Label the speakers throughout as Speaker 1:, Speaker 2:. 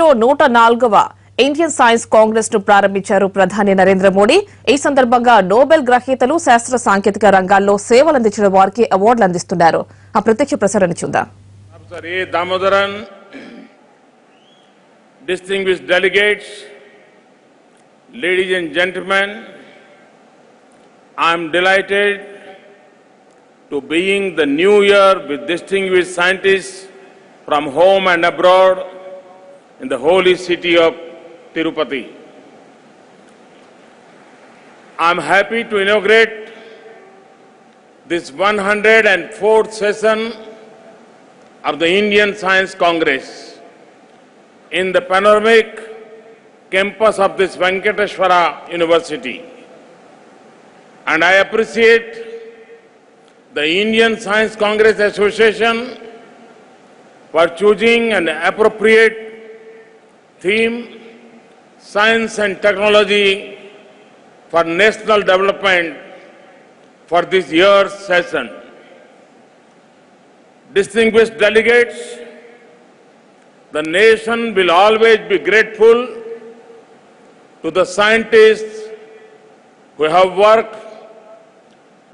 Speaker 1: తిరుపతిలో 104వ Indian science Congress ను ప్రారంభించారు ప్రధాని నరేంద్ర మోడీ. ఈ సందర్భంగా నోబెల్ గ్రహీతలు శాస్త్ర సాంకేతిక రంగాల్లో సేవలందించిన వారికి అవార్డులు అందిస్తున్నారు. ఆ ప్రత్యక్ష ప్రసారాన్ని చూద్దాం.
Speaker 2: Distinguished delegates, ladies and gentlemen, I am delighted to being the new year with distinguished scientists from home and abroad in the holy city of Tirupati. I am happy to inaugurate this 104th session of the Indian Science Congress in the panoramic campus of this Venkateshwara University. And I appreciate the Indian Science Congress Association for choosing an appropriate theme, science and technology for national development for this year's session. Distinguished delegates, the nation will always be grateful to the scientists who have worked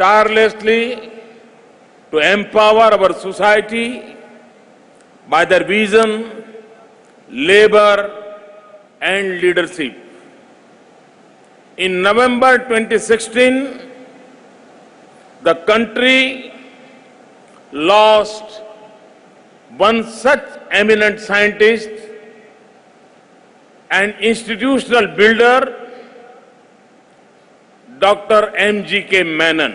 Speaker 2: tirelessly to empower our society by their vision, labor, and leadership. In November 2016, the country lost one such eminent scientist and institutional builder, Dr. M.G.K. Menon.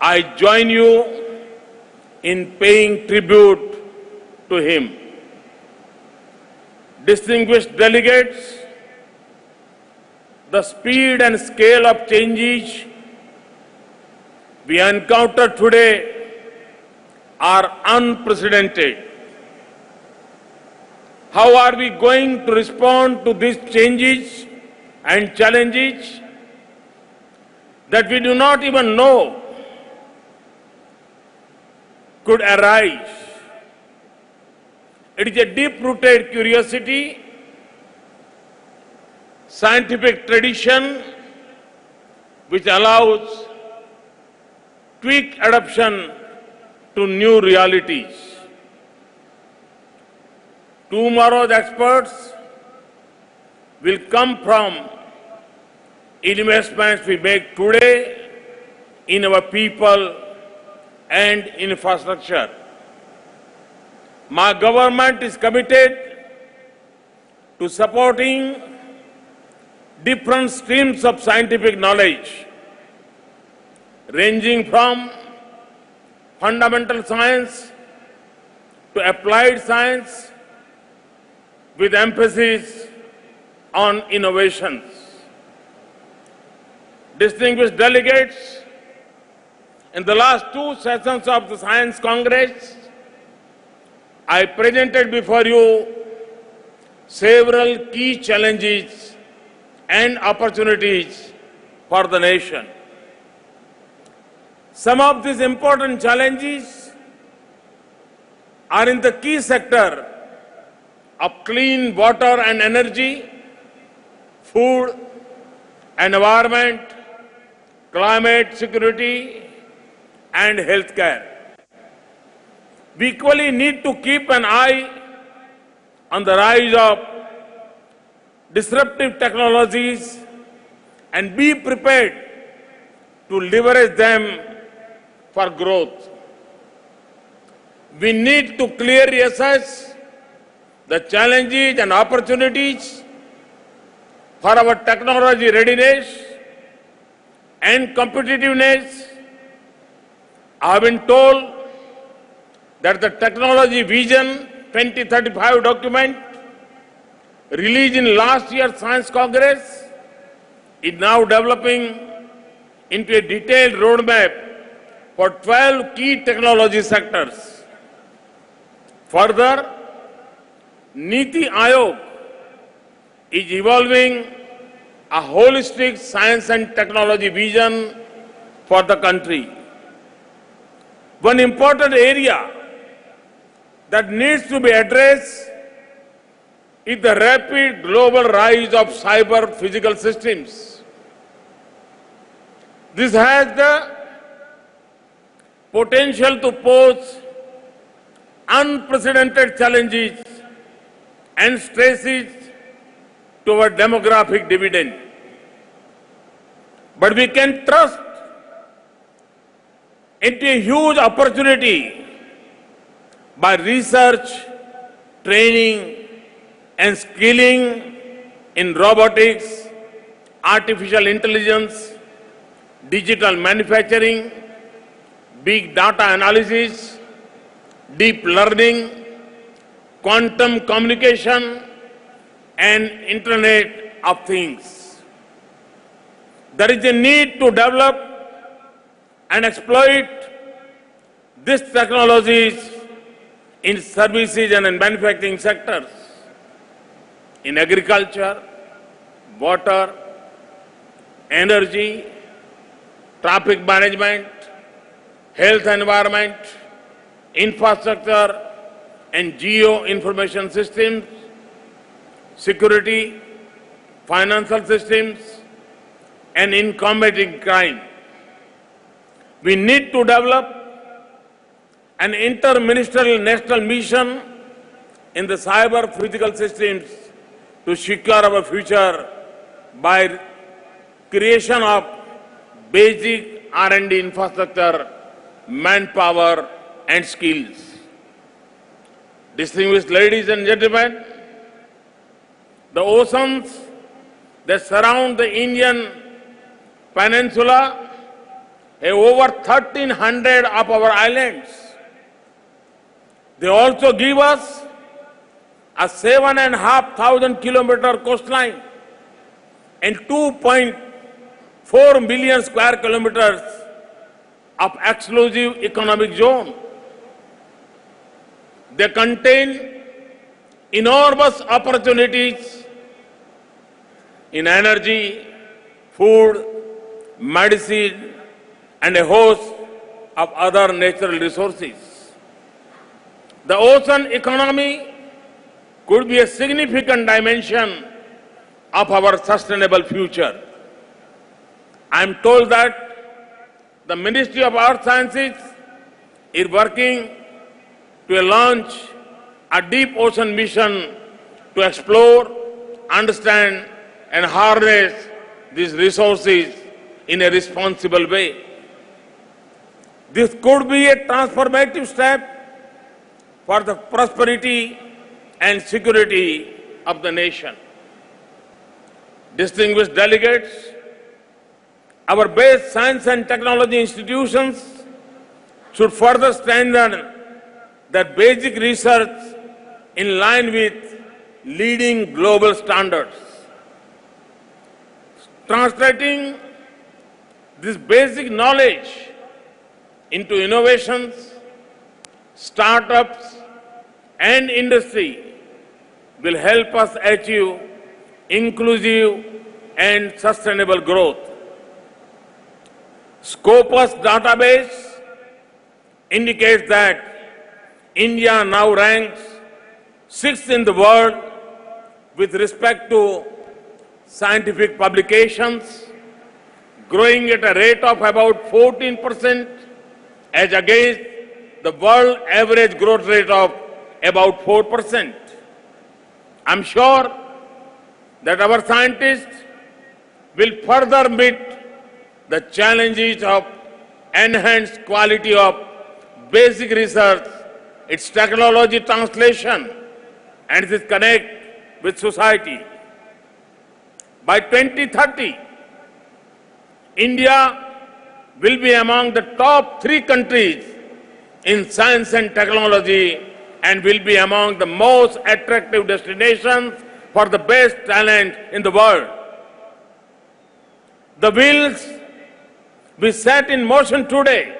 Speaker 2: I join you in paying tribute to him. Distinguished delegates, the speed and scale of changes we encounter today are unprecedented. How are we going to respond to these changes and challenges that we do not even know could arise? It is a deep-rooted curiosity, scientific tradition which allows quick adoption to new realities. Tomorrow's experts will come from investments we make today in our people and infrastructure. My government is committed to supporting different streams of scientific knowledge, ranging from fundamental science to applied science with emphasis on innovations. Distinguished delegates, in the last two sessions of the Science Congress, I presented before you several key challenges and opportunities for the nation. Some of these important challenges are in the key sector of clean water and energy, food and environment, climate security, and healthcare. We equally need to keep an eye on the rise of disruptive technologies and be prepared to leverage them for growth. We need to clearly assess the challenges and opportunities for our technology readiness and competitiveness. I have been told that the Technology Vision 2035 document released in last year's Science Congress is now developing into a detailed roadmap for 12 key technology sectors. Further, Niti Aayog is evolving a holistic science and technology vision for the country. One important area that needs to be addressed is the rapid global rise of cyber physical systems. This has the potential to pose unprecedented challenges and stresses to our demographic dividend. But we can trust into a huge opportunity by research, training, and skilling in robotics, artificial intelligence, digital manufacturing, big data analysis, deep learning, quantum communication, and Internet of Things. There is a need to develop and exploit these technologies in services and in manufacturing sectors, in agriculture, water, energy, traffic management, health environment, infrastructure and geo-information systems, security, financial systems, and in combating crime. We need to develop an inter-ministerial national mission in the cyber physical systems to secure our future by creation of basic R&D infrastructure, manpower, and skills. Distinguished ladies and gentlemen, the oceans that surround the Indian peninsula have over 1,300 of our islands. They also give us a 7,500 kilometer coastline and 2.4 million square kilometers of exclusive economic zone. They contain enormous opportunities in energy, food, medicine, and a host of other natural resources. The ocean economy could be a significant dimension of our sustainable future. I am told that the Ministry of Earth Sciences is working to launch a deep ocean mission to explore, understand, and harness these resources in a responsible way. This could be a transformative step for the prosperity and security of the nation. Distinguished delegates, our base science and technology institutions should further strengthen their basic research in line with leading global standards. Translating this basic knowledge into innovations, startups, and industry will help us achieve inclusive and sustainable growth. Scopus database indicates that India now ranks 6th in the world with respect to scientific publications, growing at a rate of about 14% as against the world average growth rate of about 4%. I'm sure that our scientists will further meet the challenges of enhanced quality of basic research, its technology translation, and its connect with society. By 2030, India will be among the top 3 countries in science and technology and will be among the most attractive destinations for the best talent in the world. The wheels we set in motion today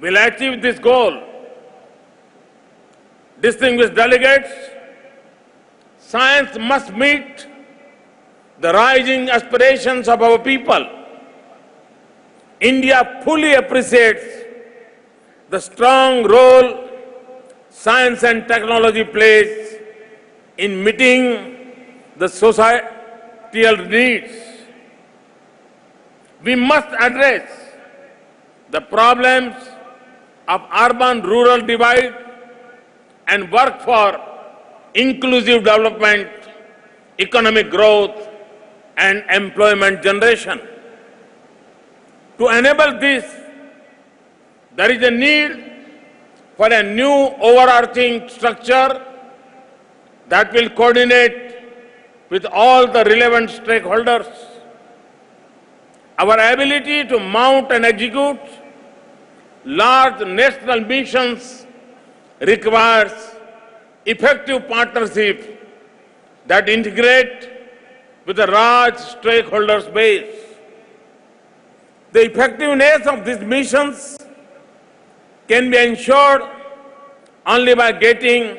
Speaker 2: will achieve this goal. Distinguished delegates, science must meet the rising aspirations of our people. India fully appreciates the strong role science and technology plays in meeting the societal needs. We must address the problems of urban-rural divide and work for inclusive development, economic growth, and employment generation. To enable this, there is a need for a new overarching structure that will coordinate with all the relevant stakeholders. Our ability to mount and execute large national missions requires effective partnership that integrate with a large stakeholders base. The effectiveness of these missions can be ensured only by getting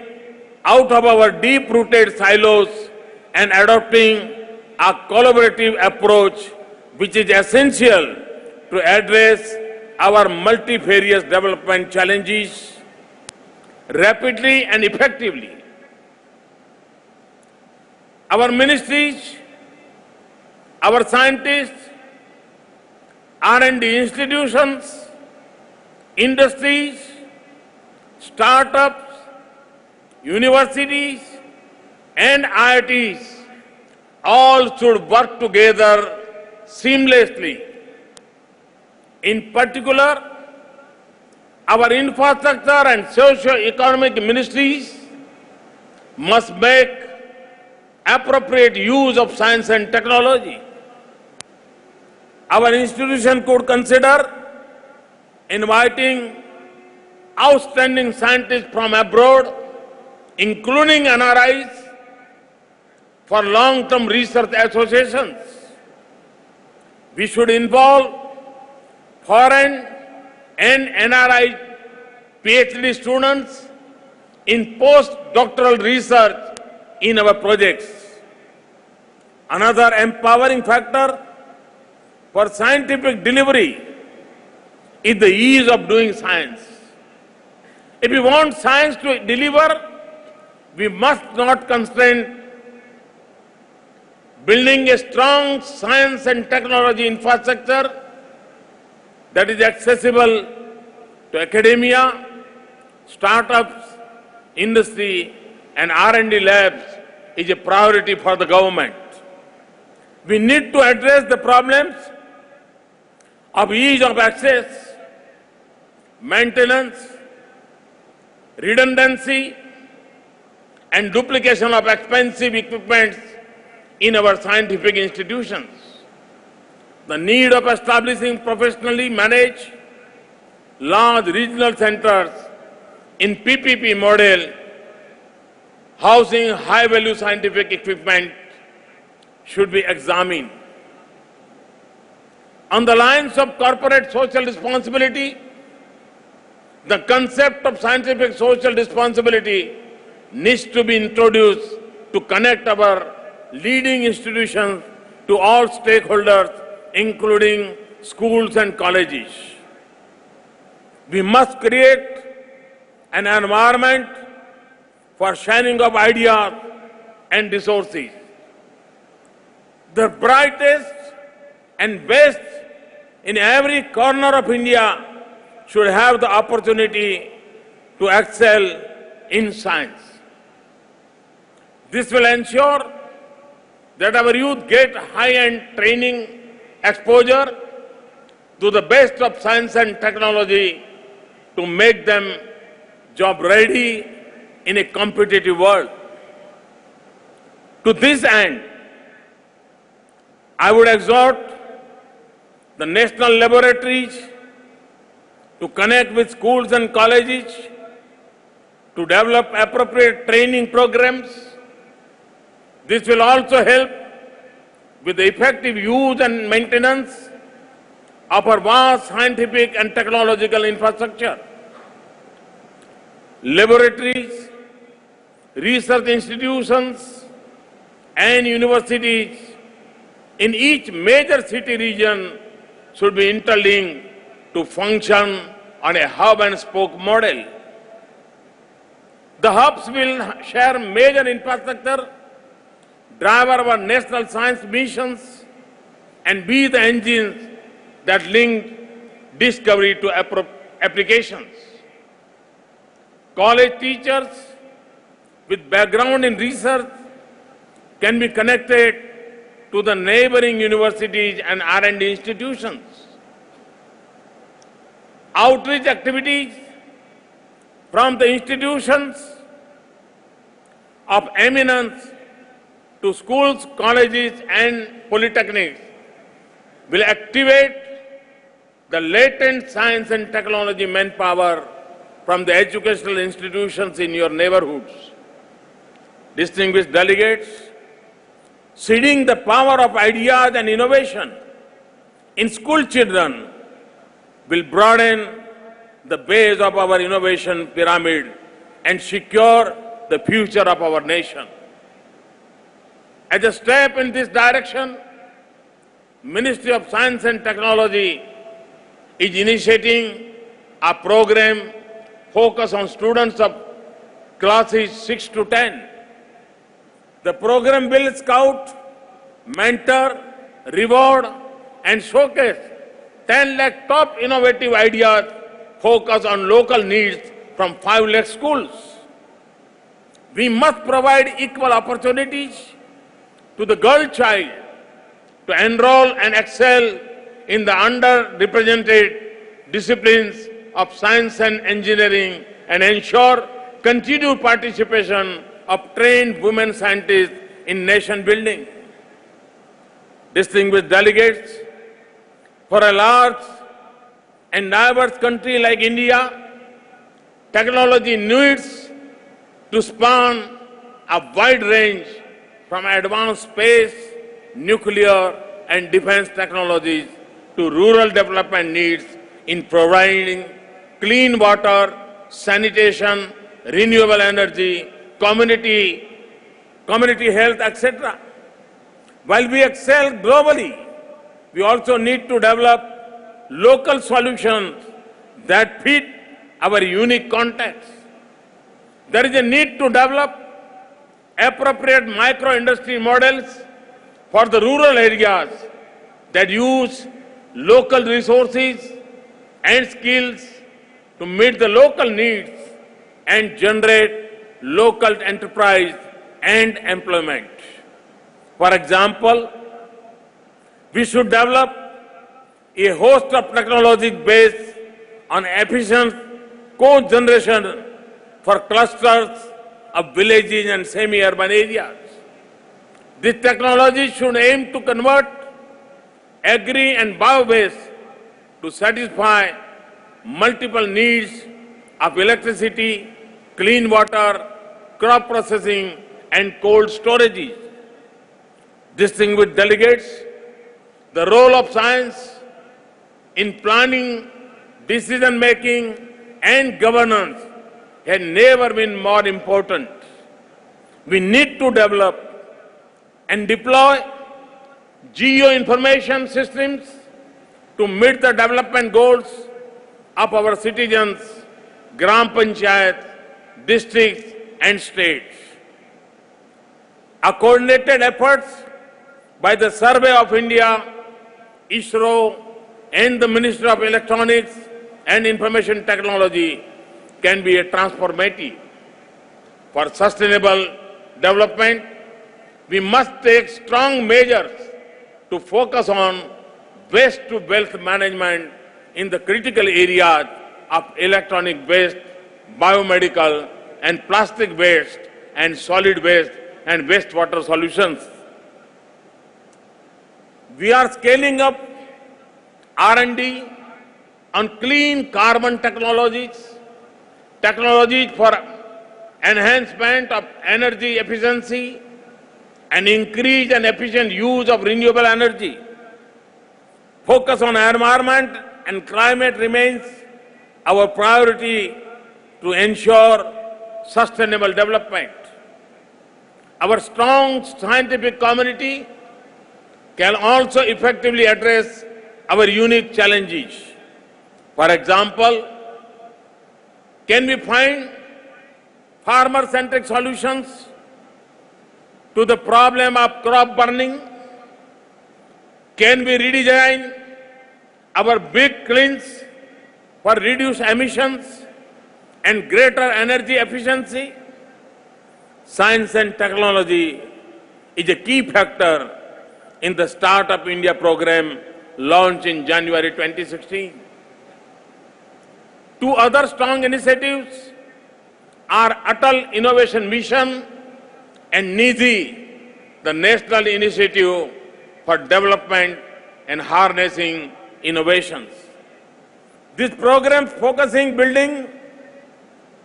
Speaker 2: out of our deep-rooted silos and adopting a collaborative approach which is essential to address our multifarious development challenges rapidly and effectively. Our ministries, our scientists, R&D institutions, industries, startups, universities, and IITs all should work together seamlessly. In particular, our infrastructure and socio-economic ministries must make appropriate use of science and technology. Our institution could consider inviting outstanding scientists from abroad, including NRIs, for long-term research associations. We should involve foreign and NRI PhD students in postdoctoral research in our projects. Another empowering factor for scientific delivery is the ease of doing science. If we want science to deliver, we must not constrain building a strong science and technology infrastructure that is accessible to academia, startups, industry, and R&D labs is a priority for the government. We need to address the problems of ease of access, maintenance, redundancy, and duplication of expensive equipment in our scientific institutions. The need of establishing professionally managed large regional centers in PPP model housing high-value scientific equipment should be examined. On the lines of corporate social responsibility, the concept of scientific social responsibility needs to be introduced to connect our leading institutions to all stakeholders, including schools and colleges. We must create an environment for sharing of ideas and resources. The brightest and best in every corner of India should have the opportunity to excel in science. This will ensure that our youth get high-end training exposure to the best of science and technology to make them job ready in a competitive world. To this end, I would exhort the national laboratories to connect with schools and colleges to develop appropriate training programs. This will also help with the effective use and maintenance of our vast scientific and technological infrastructure. Laboratories, research institutions, and universities in each major city region should be interlinked to function on a hub and spoke model. The hubs will share major infrastructure, drive our national science missions, and be the engines that link discovery to applications. College teachers with background in research can be connected to the neighboring universities and R&D institutions. Outreach activities from the institutions of eminence to schools, colleges, and polytechnics will activate the latent science and technology manpower from the educational institutions in your neighborhoods. Distinguished delegates, seeding the power of ideas and innovation in school children will broaden the base of our innovation pyramid and secure the future of our nation. As a step in this direction, Ministry of Science and Technology is initiating a program focused on students of classes 6 to 10. The program will scout, mentor, reward, and showcase 10 lakh top innovative ideas focused on local needs from 5 lakh schools. We must provide equal opportunities to the girl child to enroll and excel in the underrepresented disciplines of science and engineering and ensure continued participation of trained women scientists in nation building. Distinguished delegates, for a large and diverse country like India, technology needs to span a wide range from advanced space, nuclear, and defense technologies to rural development needs in providing clean water, sanitation, renewable energy, community health, etc. While we excel globally, we also need to develop local solutions that fit our unique context. There is a need to develop appropriate micro-industry models for the rural areas that use local resources and skills to meet the local needs and generate local enterprise and employment. For example, we should develop a host of technologies based on efficient co-generation for clusters of villages and semi-urban areas. This technology should aim to convert agri and bio-waste to satisfy multiple needs of electricity, clean water, crop processing, and cold storage. Distinguished delegates, the role of science in planning, decision-making, and governance has never been more important. We need to develop and deploy geo-information systems to meet the development goals of our citizens, Gram Panchayat, districts, and states. A coordinated efforts by the Survey of India, ISRO, and the Ministry of Electronics and Information Technology can be a transformative. For sustainable development, we must take strong measures to focus on waste to wealth management in the critical areas of electronic waste, biomedical and plastic waste, and solid waste and wastewater solutions. We are scaling up R&D on clean carbon technologies, technologies for enhancement of energy efficiency, and increased and efficient use of renewable energy. Focus on environment and climate remains our priority to ensure sustainable development. Our strong scientific community can also effectively address our unique challenges. For example, can we find farmer-centric solutions to the problem of crop burning? Can we redesign our big kilns for reduced emissions and greater energy efficiency? Science and technology is a key factor in the Startup India program launched in January 2016. Two other strong initiatives are Atal Innovation Mission and NIDHI, the National Initiative for Development and Harnessing Innovations. This program focusing building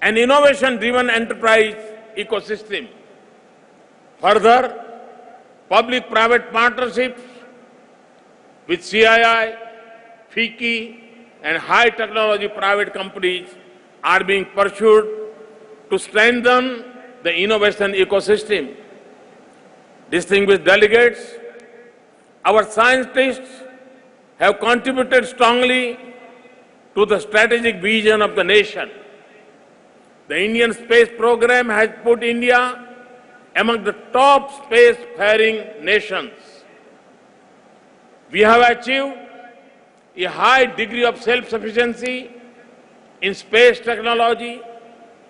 Speaker 2: an innovation-driven enterprise ecosystem. Further, public-private partnerships with CII, FICCI, and high-technology private companies are being pursued to strengthen the innovation ecosystem. Distinguished delegates, our scientists have contributed strongly to the strategic vision of the nation. The Indian space program has put India among the top space-faring nations. We have achieved a high degree of self-sufficiency in space technology,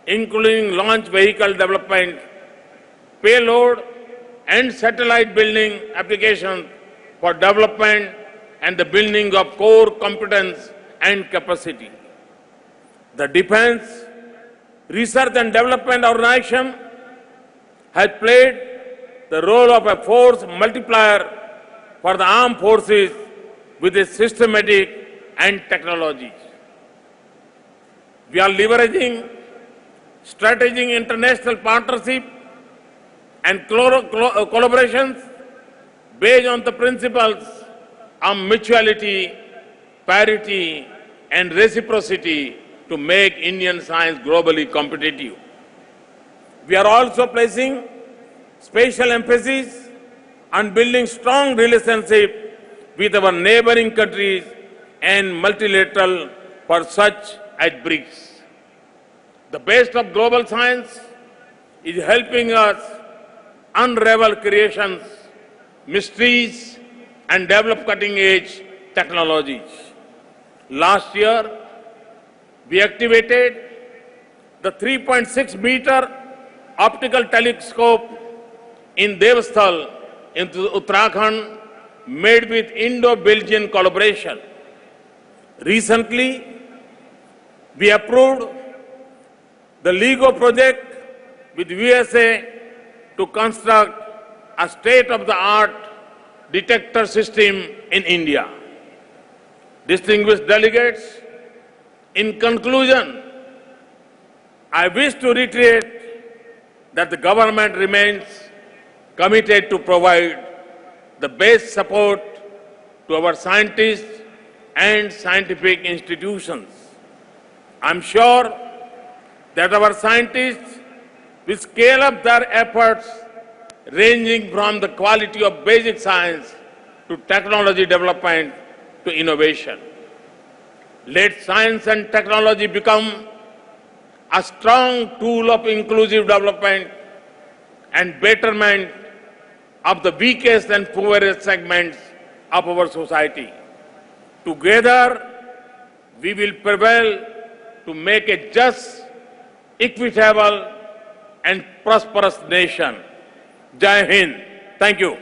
Speaker 2: including launch vehicle development, payload and satellite building applications for development and the building of core competence and capacity. The Defence Research and Development Organization has played the role of a force multiplier for the armed forces with its systematic and technologies. We are leveraging strategic international partnership and collaborations based on the principles of mutuality, parity, and reciprocity to make Indian science globally competitive. We are also placing special emphasis on building strong relationships with our neighboring countries and multilateral for such as BRICS. The best of global science is helping us unravel creations, mysteries, and develop cutting-edge technologies. Last year, we activated the 3.6-meter optical telescope in Devasthal in Uttarakhand, made with Indo-Belgian collaboration. Recently, we approved the LEGO project with USA to construct a state-of-the-art detector system in India. Distinguished delegates, in conclusion, I wish to reiterate that the government remains committed to provide the best support to our scientists and scientific institutions. I'm sure that our scientists will scale up their efforts ranging from the quality of basic science to technology development to innovation. Let science and technology become a strong tool of inclusive development and betterment of the weakest and poorest segments of our society. Together, we will prevail to make a just, equitable, and prosperous nation. Jai Hind. Thank you.